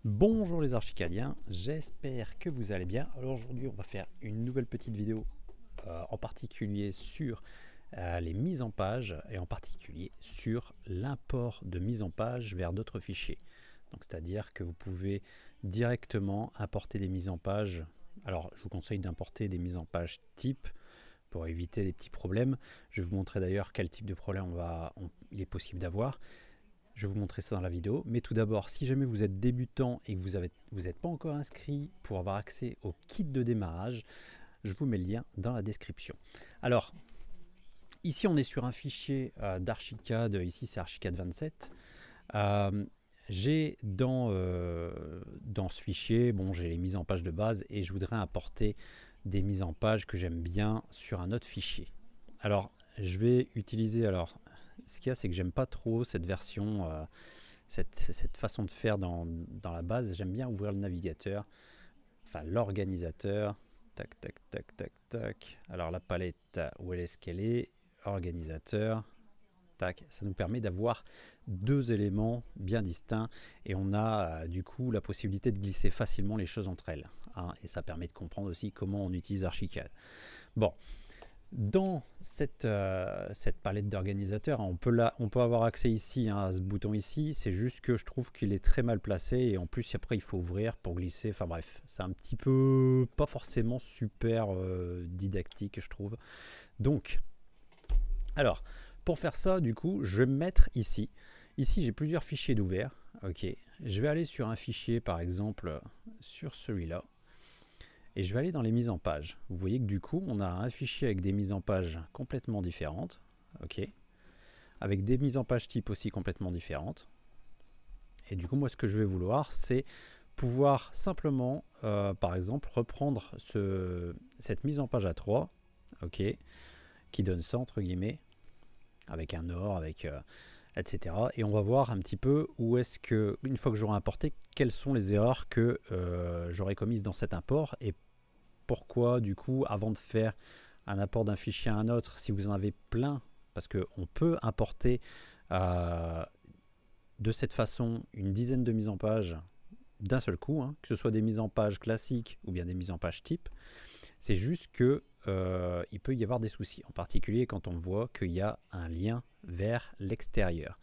Bonjour les archicadiens, j'espère que vous allez bien. Alors aujourd'hui on va faire une nouvelle petite vidéo en particulier sur les mises en page et en particulier sur l'import de mise en page vers d'autres fichiers. Donc c'est-à-dire que vous pouvez directement importer des mises en page. Alors je vous conseille d'importer des mises en page type pour éviter des petits problèmes. Je vais vous montrer d'ailleurs quel type de problème il est possible d'avoir. Je vais vous montrer ça dans la vidéo, mais tout d'abord, si jamais vous êtes débutant et que vous n'êtes pas encore inscrit pour avoir accès au kit de démarrage, je vous mets le lien dans la description. Alors, ici on est sur un fichier d'Archicad, ici c'est Archicad 27. J'ai dans ce fichier, bon, j'ai les mises en page de base et je voudrais importer des mises en page que j'aime bien sur un autre fichier. Alors, je vais utiliser ce qu'il y a, c'est que j'aime pas trop cette version, cette façon de faire dans la base. J'aime bien ouvrir le navigateur, enfin l'organisateur. Tac, tac, tac, tac, tac. Alors la palette, où est-ce qu'elle est? Organisateur. Tac. Ça nous permet d'avoir deux éléments bien distincts et on a du coup la possibilité de glisser facilement les choses entre elles. Hein, et ça permet de comprendre aussi comment on utilise Archicad. Bon. Dans cette palette d'organisateur, on peut avoir accès ici à ce bouton ici. C'est juste que je trouve qu'il est très mal placé et en plus après il faut ouvrir pour glisser. Enfin bref, c'est un petit peu pas forcément super didactique, je trouve. Donc, alors pour faire ça, du coup, je vais me mettre ici. Ici, j'ai plusieurs fichiers d'ouvert. Ok, je vais aller sur un fichier, par exemple, sur celui-là. Et je vais aller dans les mises en page. Vous voyez que du coup, on a un fichier avec des mises en page complètement différentes. Ok. Avec des mises en page type aussi complètement différentes. Et du coup, moi, ce que je vais vouloir, c'est pouvoir simplement, par exemple, reprendre cette mise en page à 3, ok, qui donne ça, entre guillemets, avec un OR, avec... etc. Et on va voir un petit peu où est-ce que, une fois que j'aurai importé, quelles sont les erreurs que j'aurai commises dans cet import et pourquoi, du coup, avant de faire un import d'un fichier à un autre, si vous en avez plein, parce qu'on peut importer de cette façon une dizaine de mises en page d'un seul coup, hein, que ce soit des mises en page classiques ou bien des mises en page type, c'est juste que il peut y avoir des soucis, en particulier quand on voit qu'il y a un lien vers l'extérieur.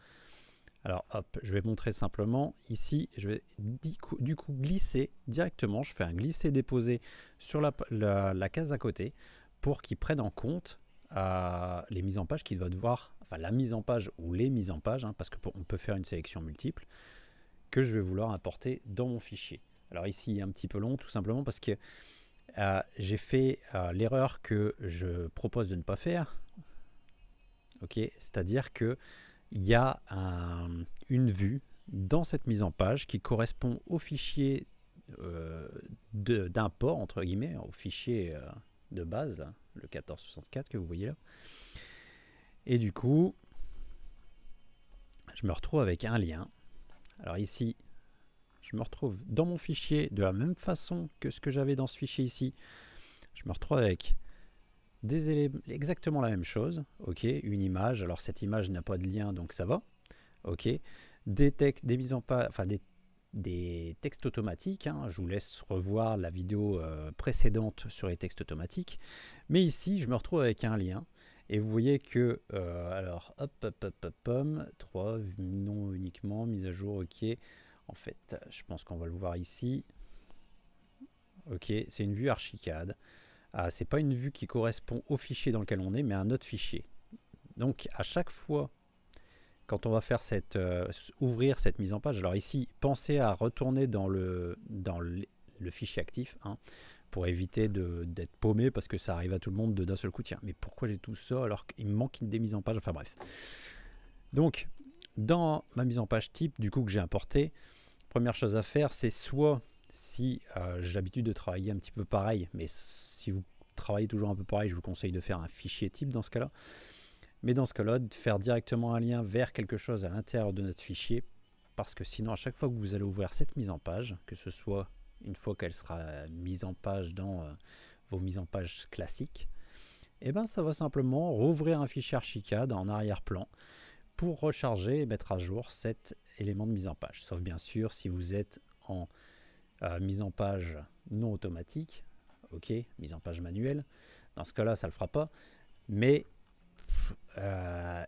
Alors hop, je vais montrer simplement. Ici, je vais du coup glisser directement. Je fais un glisser-déposer sur la case à côté pour qu'il prenne en compte les mises en page qu'il va devoir, enfin la mise en page ou les mises en page, hein, parce qu'on peut faire une sélection multiple, que je vais vouloir importer dans mon fichier. Alors ici, il est un petit peu long, tout simplement parce que j'ai fait l'erreur que je propose de ne pas faire. Ok, c'est-à-dire que il y a une vue dans cette mise en page qui correspond au fichier d'import, entre guillemets, au fichier de base, le 1464 que vous voyez là. Et du coup, je me retrouve avec un lien. Alors ici, je me retrouve dans mon fichier de la même façon que ce que j'avais dans ce fichier ici. Je me retrouve avec des éléments, exactement la même chose. Ok, une image. Alors cette image n'a pas de lien, donc ça va. Ok, des textes, des mises en page, enfin des textes automatiques. Hein. Je vous laisse revoir la vidéo précédente sur les textes automatiques. Mais ici, je me retrouve avec un lien. Et vous voyez que, alors, hop, 3, non uniquement, mise à jour, ok. En fait, je pense qu'on va le voir ici. Ok, c'est une vue Archicad. C'est pas une vue qui correspond au fichier dans lequel on est, mais à un autre fichier. Donc, à chaque fois, quand on va faire ouvrir cette mise en page, alors ici, pensez à retourner dans le fichier actif, hein, pour éviter d'être paumé, parce que ça arrive à tout le monde d'un seul coup. Tiens, mais pourquoi j'ai tout ça alors qu'il me manque des mises en page? Enfin bref. Donc, dans ma mise en page type, du coup, que j'ai importé, première chose à faire, c'est soit, si j'ai l'habitude de travailler un petit peu pareil, mais si vous travaillez toujours un peu pareil, je vous conseille de faire un fichier type dans ce cas-là. Mais dans ce cas-là, de faire directement un lien vers quelque chose à l'intérieur de notre fichier, parce que sinon, à chaque fois que vous allez ouvrir cette mise en page, que ce soit une fois qu'elle sera mise en page dans vos mises en page classiques, et ben ça va simplement rouvrir un fichier Archicad en arrière-plan pour recharger et mettre à jour cet élément de mise en page. Sauf bien sûr si vous êtes en mise en page non automatique, ok, mise en page manuelle. Dans ce cas-là, ça ne le fera pas. Mais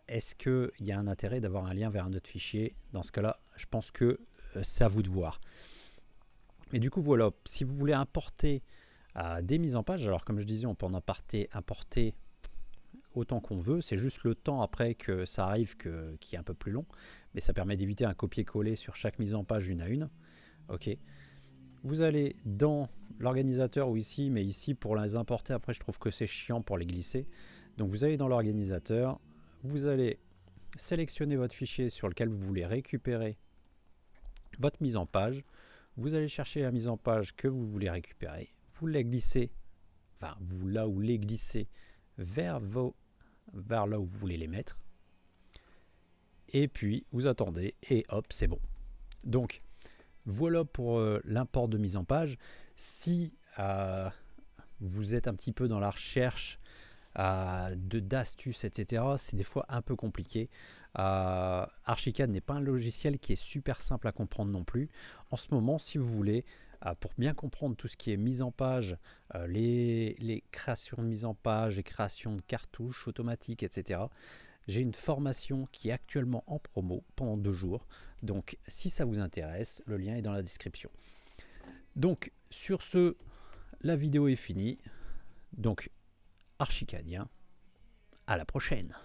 est-ce qu'il y a un intérêt d'avoir un lien vers un autre fichier? Dans ce cas-là, je pense que c'est à vous de voir. Et du coup, voilà, si vous voulez importer des mises en page, alors comme je disais, on peut en importer autant qu'on veut. C'est juste le temps après que ça arrive qui est un peu plus long. Mais ça permet d'éviter un copier-coller sur chaque mise en page une à une. Ok. Vous allez dans l'organisateur ou ici, mais ici pour les importer, après je trouve que c'est chiant pour les glisser. Donc vous allez dans l'organisateur, vous allez sélectionner votre fichier sur lequel vous voulez récupérer votre mise en page. Vous allez chercher la mise en page que vous voulez récupérer. Vous la glissez, enfin vous là où les glissez vers là où vous voulez les mettre. Et puis vous attendez et hop, c'est bon. Donc voilà pour l'import de mise en page. Si vous êtes un petit peu dans la recherche d'astuces, etc., c'est des fois un peu compliqué. Archicad n'est pas un logiciel qui est super simple à comprendre non plus. En ce moment, si vous voulez, pour bien comprendre tout ce qui est mise en page, les créations de mise en page, les créations de cartouches automatiques, etc., j'ai une formation qui est actuellement en promo pendant 2 jours. Donc, si ça vous intéresse, le lien est dans la description. Donc, sur ce, la vidéo est finie. Donc, Archicadien, à la prochaine.